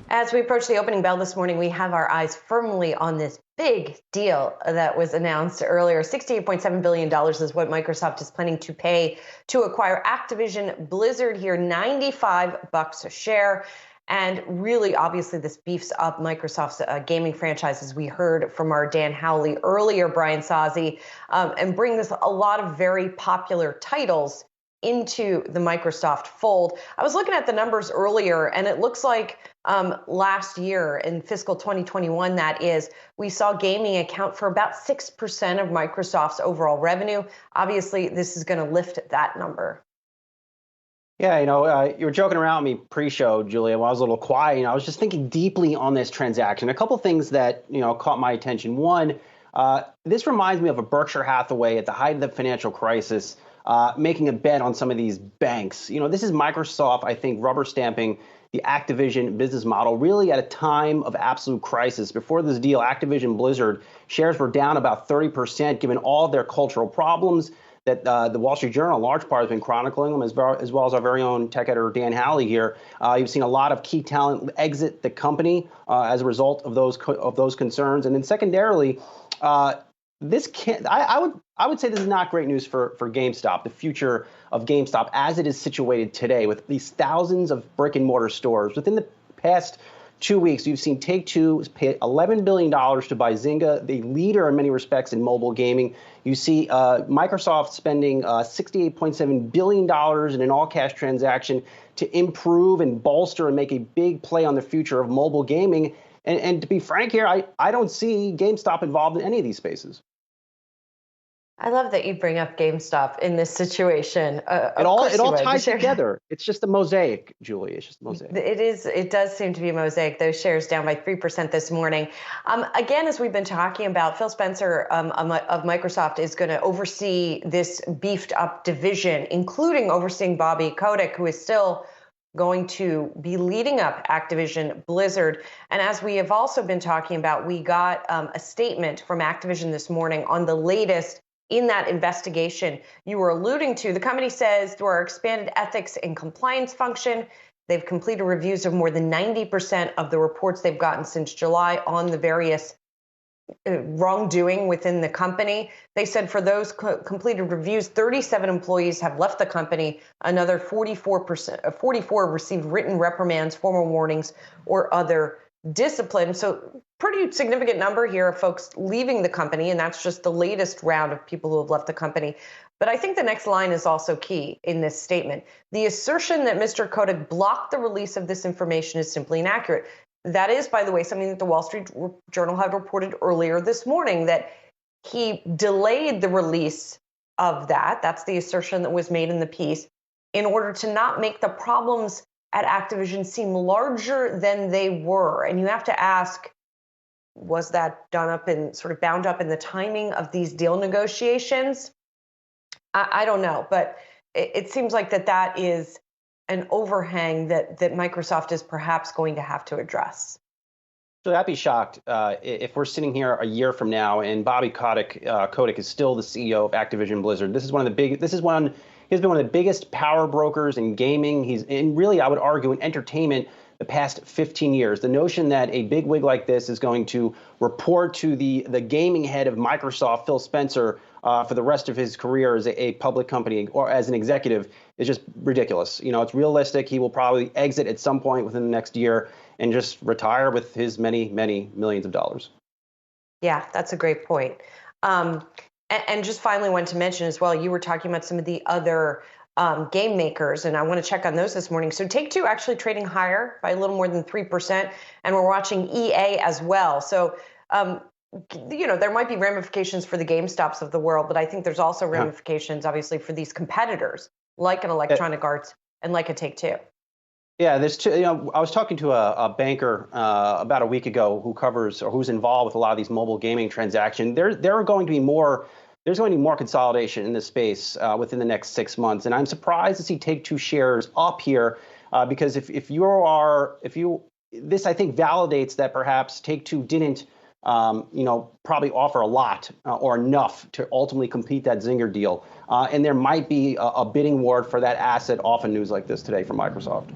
As we approach the opening bell this morning, we have our eyes firmly on this big deal that was announced earlier. $68.7 billion is what Microsoft is planning to pay to acquire Activision Blizzard here, $95 a share. And really, obviously, this beefs up Microsoft's gaming franchises. We heard from our Dan Howley earlier, Brian Sozzi, and brings a lot of very popular titles into the Microsoft fold. I was looking at the numbers earlier, and it looks like last year in fiscal 2021, that is, we saw gaming account for about 6% of Microsoft's overall revenue. Obviously, this is going to lift that number. Yeah, you were joking around with me pre-show, Julia, while I was a little quiet. I was just thinking deeply on this transaction. A couple things that, caught my attention. One, this reminds me of a Berkshire Hathaway at the height of the financial crisis, making a bet on some of these banks. This is Microsoft, I think, rubber stamping the Activision business model really at a time of absolute crisis. Before this deal, Activision Blizzard shares were down about 30%, given all of their cultural problems that the Wall Street Journal, in large part, has been chronicling them, as well as our very own tech editor, Dan Howley here. You've seen a lot of key talent exit the company as a result of those concerns. And then secondarily, this can't. I would say this is not great news for GameStop, the future of GameStop as it is situated today, with these thousands of brick and mortar stores. Within the past 2 weeks, you've seen Take-Two pay $11 billion to buy Zynga, the leader in many respects in mobile gaming. You see Microsoft spending $68.7 billion in an all-cash transaction to improve and bolster and make a big play on the future of mobile gaming. And to be frank here, I don't see GameStop involved in any of these spaces. I love that you bring up GameStop in this situation. It all ties together. It's just a mosaic, Julie. It's just a mosaic. It is. It does seem to be a mosaic. Those shares down by 3% this morning. Again, as we've been talking about, Phil Spencer of Microsoft is going to oversee this beefed up division, including overseeing Bobby Kotick, who is still going to be leading up Activision Blizzard. And as we have also been talking about, we got a statement from Activision this morning on the latest in that investigation you were alluding to. The company says through our expanded ethics and compliance function, they've completed reviews of more than 90% of the reports they've gotten since July on the various wrongdoing within the company. They said for those completed reviews, 37 employees have left the company. Another 44 received written reprimands, formal warnings, or other discipline. So pretty significant number here of folks leaving the company, and that's just the latest round of people who have left the company. But I think the next line is also key in this statement. The assertion that Mr. Kotick blocked the release of this information is simply inaccurate. That is, by the way, something that the Wall Street Journal had reported earlier this morning, that he delayed the release of that. That's the assertion that was made in the piece, in order to not make the problems at Activision seem larger than they were. And you have to ask, was that done up in sort of bound up in the timing of these deal negotiations? I don't know, but it seems like that is an overhang that Microsoft is perhaps going to have to address. So I'd be shocked if we're sitting here a year from now and Bobby Kotick is still the CEO of Activision Blizzard. He's been one of the biggest power brokers in gaming. He's in, really, I would argue, in entertainment the past 15 years. The notion that a big wig like this is going to report to the gaming head of Microsoft, Phil Spencer, for the rest of his career as a public company or as an executive is just ridiculous. It's realistic. He will probably exit at some point within the next year and just retire with his many, many millions of dollars. Yeah, that's a great point. And just finally wanted to mention as well, you were talking about some of the other game makers, and I want to check on those this morning. So Take-Two actually trading higher by a little more than 3%, and we're watching EA as well. So, there might be ramifications for the GameStops of the world, but I think there's also ramifications, obviously, for these competitors, like an Electronic Arts and like a Take-Two. Yeah, there's two. I was talking to a banker about a week ago who covers or who's involved with a lot of these mobile gaming transactions. There's going to be more consolidation in this space within the next 6 months, and I'm surprised to see Take-Two shares up here because this I think validates that perhaps Take-Two didn't probably offer a lot or enough to ultimately complete that Zynga deal, and there might be a bidding war for that asset off in news like this today from Microsoft.